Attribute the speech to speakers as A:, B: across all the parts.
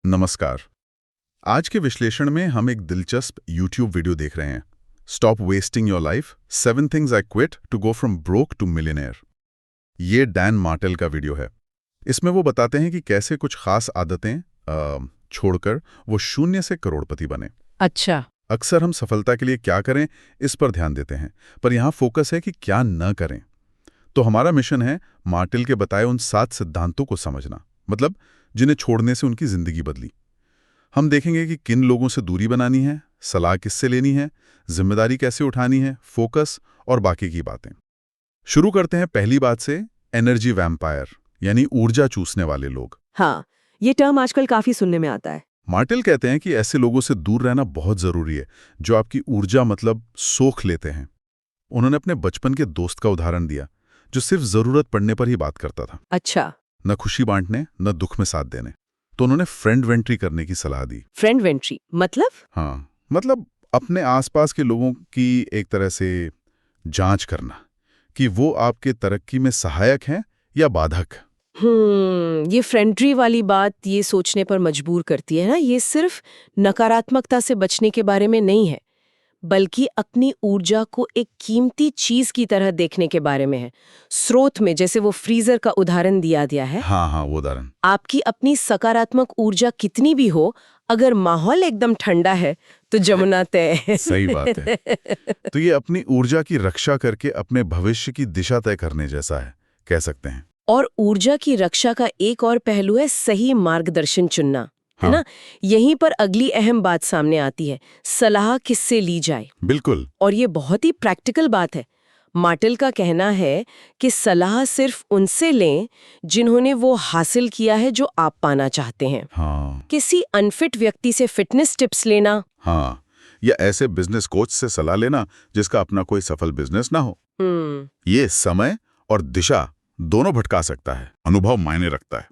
A: नमस्कार। आज के विश्लेषण में हम एक दिलचस्प YouTube वीडियो देख रहे हैं। Stop wasting your life, 7 things I quit to go from broke to millionaire. ये डैन मार्टेल का वीडियो है। इसमें वो बताते हैं कि कैसे कुछ खास आदतें छोड़कर वो शून्य से करोड़पति बने।
B: अच्छा।
A: अक्सर हम सफलता के लिए क्या करें इस पर ध्यान देते हैं, पर यहाँ फोकस है कि क्या न करें। तो हमारा मिशन है मार्टेल के बताए उन 7 सिद्धांतों को समझना, मतलब जिन्हें छोड़ने से उनकी जिंदगी बदली। हम देखेंगे कि किन लोगों से दूरी बनानी है, सलाह किससे लेनी है, जिम्मेदारी कैसे उठानी है, फोकस और बाकी की बातें। शुरू करते हैं पहली बात से, एनर्जी वैम्पायर यानी ऊर्जा चूसने वाले लोग।
B: हाँ, ये टर्म आजकल काफी सुनने में आता है।
A: मार्टेल कहते हैं कि ऐसे लोगों से दूर रहना बहुत जरूरी है, जो आपकी ऊर्जा मतलब सोख लेते हैं। उन्होंने अपने बचपन के दोस्त का उदाहरण दिया, जो सिर्फ जरूरत पड़ने पर ही बात करता था,
B: अच्छा।
A: न खुशी बांटने न दुख में साथ देने। तो उन्होंने फ्रेंड वेंट्री करने की सलाह दी।
B: फ्रेंड वेंट्री मतलब?
A: हाँ, मतलब अपने आसपास के लोगों की एक तरह से जांच करना कि वो आपके तरक्की में सहायक हैं या बाधक।
B: ये फ्रेंड्री वाली बात ये सोचने पर मजबूर करती है ना, ये सिर्फ नकारात्मकता से बचने के बारे में नहीं है, बल्कि अपनी ऊर्जा को एक कीमती चीज की तरह देखने के बारे में है। स्रोत में जैसे वो फ्रीजर का उदाहरण दिया गया है।
A: हाँ, वो उदाहरण।
B: आपकी अपनी सकारात्मक ऊर्जा कितनी भी हो, अगर माहौल एकदम ठंडा है तो जमुना तय है।
A: सही बात है। तो ये अपनी ऊर्जा की रक्षा करके अपने भविष्य की दिशा तय करने जैसा है, कह सकते हैं।
B: और ऊर्जा की रक्षा का एक और पहलू है सही मार्गदर्शन चुनना, है
A: हाँ।
B: ना? यहीं पर अगली अहम बात सामने आती है, सलाह किससे ली जाए।
A: बिल्कुल।
B: और ये बहुत ही प्रैक्टिकल बात है। मार्टेल का कहना है कि सलाह सिर्फ उनसे लें जिन्होंने वो हासिल किया है जो आप पाना चाहते हैं।
A: हाँ।
B: किसी अनफिट व्यक्ति से फिटनेस टिप्स लेना,
A: हाँ, या ऐसे बिजनेस कोच से सलाह लेना जिसका अपना कोई सफल बिजनेस ना हो, ये समय और दिशा दोनों भटका सकता है। अनुभव मायने रखता है,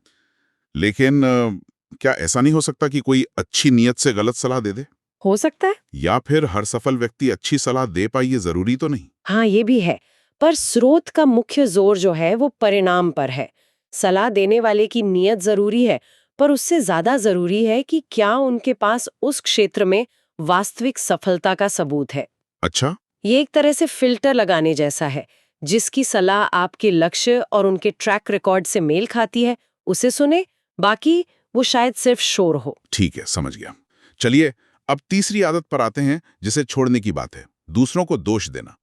A: लेकिन क्या ऐसा नहीं हो सकता कि कोई अच्छी नीयत से गलत सलाह दे दे?
B: हो सकता है।
A: या फिर हर सफल व्यक्ति अच्छी सलाह दे पाए, ये जरूरी तो नहीं?
B: हाँ, ये भी है, पर स्रोत का मुख्य जोर जो है वो परिणाम पर है। सलाह देने वाले की नीयत जरूरी है, पर उससे ज्यादा जरूरी है कि क्या उनके पास उस क्षेत्र में वास्तविक सफलता का सबूत है।
A: अच्छा।
B: ये एक तरह से फिल्टर लगाने जैसा है। जिसकी सलाह आपके लक्ष्य और उनके ट्रैक रिकॉर्ड से मेल खाती है, उसे सुने, बाकी वो शायद सिर्फ शोर हो।
A: ठीक है, समझ गया। चलिए अब तीसरी आदत पर आते हैं, जिसे छोड़ने की बात है, दूसरों को दोष देना।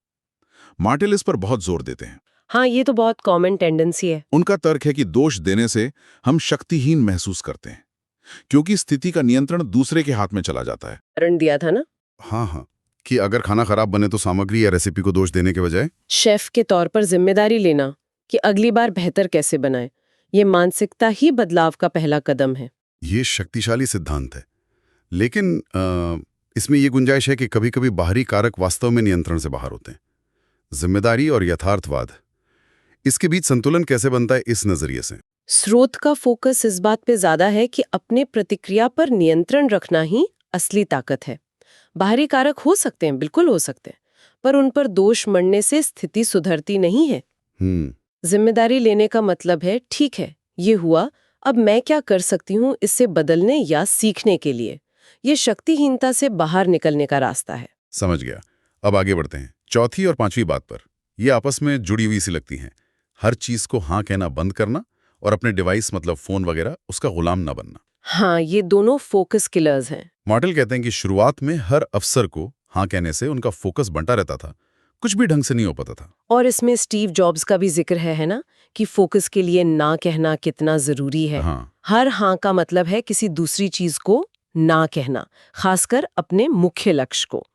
A: मार्टेल इस पर बहुत जोर देते हैं।
B: हाँ, ये तो बहुत कॉमन टेंडेंसी है।
A: उनका तर्क है कि दोष देने से हम शक्तिहीन महसूस करते हैं, क्योंकि स्थिति का नियंत्रण दूसरे के हाथ में चला जाता है।
B: उदाहरण दिया था ना,
A: हाँ, कि अगर खाना खराब बने तो सामग्री या रेसिपी को दोष देने के बजाय
B: शेफ के तौर पर जिम्मेदारी लेना कि अगली बार बेहतर कैसे बनाए। ये मानसिकता ही बदलाव का पहला कदम है।
A: ये शक्तिशाली सिद्धांत है, लेकिन इसमें ये गुंजाइश है कि कभी-कभी बाहरी कारक वास्तव में नियंत्रण से बाहर होते हैं। जिम्मेदारी और यथार्थवाद, इसके बीच संतुलन कैसे बनता है इस नजरिए से?
B: स्रोत का फोकस इस बात पे ज्यादा है कि अपने प्रतिक्रिया पर नियंत्रण रखना ही असली ताकत है। बाहरी कारक हो सकते हैं, बिल्कुल हो सकते हैं, पर उन पर दोष मढ़ने से स्थिति सुधरती नहीं है। जिम्मेदारी लेने का मतलब है, ठीक है, ये हुआ, अब मैं क्या कर सकती हूँ इससे बदलने या सीखने के लिए। ये शक्तिहीनता से बाहर निकलने का रास्ता है।
A: समझ गया। अब आगे बढ़ते हैं चौथी और पांचवी बात पर। ये आपस में जुड़ी हुई सी लगती हैं। हर चीज को हाँ कहना बंद करना और अपने डिवाइस मतलब फोन वगैरह उसका गुलाम ना बनना।
B: हाँ, ये दोनों फोकस किलर्स हैं।
A: मार्टेल कहते हैं कि शुरुआत में हर अफसर को हाँ कहने से उनका फोकस बंटा रहता था, कुछ भी ढंग से नहीं हो पाता था।
B: और इसमें स्टीव जॉब्स का भी जिक्र है ना, कि फोकस के लिए ना कहना कितना जरूरी है।
A: हाँ।
B: हर हाँ का मतलब है किसी दूसरी चीज को ना कहना, खासकर अपने मुख्य लक्ष्य को।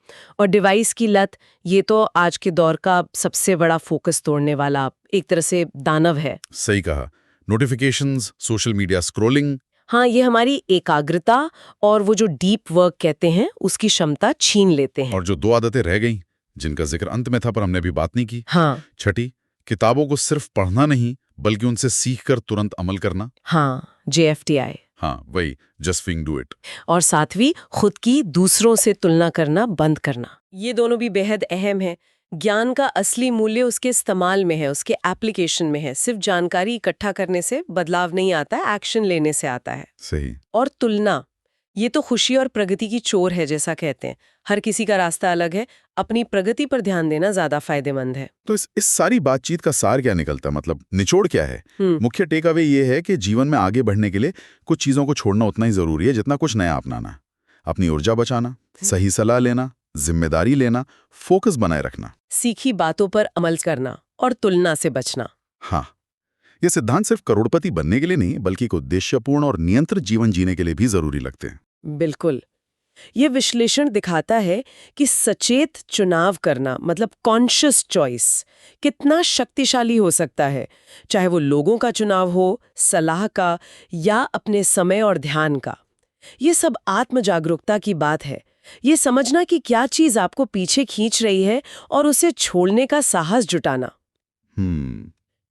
B: और डिवाइस की लत, ये तो आज के दौर का सबसे बड़ा फोकस तोड़ने वाला एक तरह से दानव है।
A: सही कहा। Notifications, social media scrolling.
B: हाँ, ये हमारी एकाग्रता और वो जो डीप वर्क कहते हैं उसकी क्षमता छीन लेते हैं।
A: और जो 2 आदतें रह गईं, जिनका जिक्र अंत में था पर हमने अभी बात नहीं की।
B: हाँ।
A: छठी, किताबों को सिर्फ पढ़ना नहीं बल्कि उनसे सीखकर तुरंत अमल करना।
B: हाँ, JFTI।
A: हाँ, वही, जस्ट फिंग डू इट।
B: और सातवीं, खुद की दूसरों से तुलना करना बंद करना। ये दोनों भी बेहद अहम है। ज्ञान का असली मूल्य उसके इस्तेमाल में है, उसके एप्लीकेशन में है। सिर्फ जानकारी इकट्ठा करने से बदलाव नहीं आता है, एक्शन लेने से आता है।
A: सही।
B: और तुलना, ये तो खुशी और प्रगति की चोर है, जैसा कहते हैं। हर किसी का रास्ता अलग है, अपनी प्रगति पर ध्यान देना ज्यादा फायदेमंद है।
A: तो इस सारी बातचीत का सार क्या निकलता, मतलब निचोड़ क्या है? मुख्य टेक अवे ये है कि जीवन में आगे बढ़ने के लिए कुछ चीजों को छोड़ना उतना ही जरूरी है जितना कुछ नया अपनाना। अपनी ऊर्जा बचाना, सही सलाह लेना, जिम्मेदारी लेना, फोकस बनाए रखना,
B: सीखी बातों पर अमल करना और तुलना से बचना।
A: हाँ, ये सिद्धांत सिर्फ करोड़पति बनने के लिए नहीं बल्कि एक उद्देश्यपूर्ण और नियंत्रित जीवन जीने के लिए भी जरूरी लगते हैं।
B: बिल्कुल। ये विश्लेषण दिखाता है कि सचेत चुनाव करना, मतलब कॉन्शियस चॉइस, कितना शक्तिशाली हो सकता है, चाहे वो लोगों का चुनाव हो, सलाह का, या अपने समय और ध्यान का। ये सब आत्म जागरूकता की बात है। ये समझना कि क्या चीज आपको पीछे खींच रही है और उसे छोड़ने का साहस जुटाना।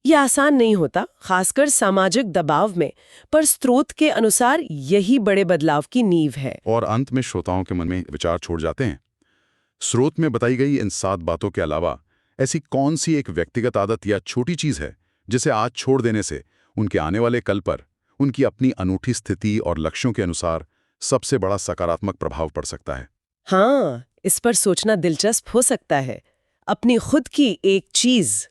B: ये आसान नहीं होता, खासकर सामाजिक दबाव में, पर स्रोत के अनुसार यही बड़े बदलाव की नींव है।
A: और अंत में श्रोताओं के मन में विचार छोड़ जाते हैं, स्रोत में बताई गई इन 7 बातों के अलावा ऐसी कौन सी एक व्यक्तिगत आदत या छोटी चीज है जिसे आज छोड़ देने से उनके आने वाले कल पर, उनकी अपनी अनूठी स्थिति और लक्ष्यों के अनुसार सबसे बड़ा सकारात्मक प्रभाव पड़ सकता है?
B: हाँ, इस पर सोचना दिलचस्प हो सकता है। अपनी खुद की एक चीज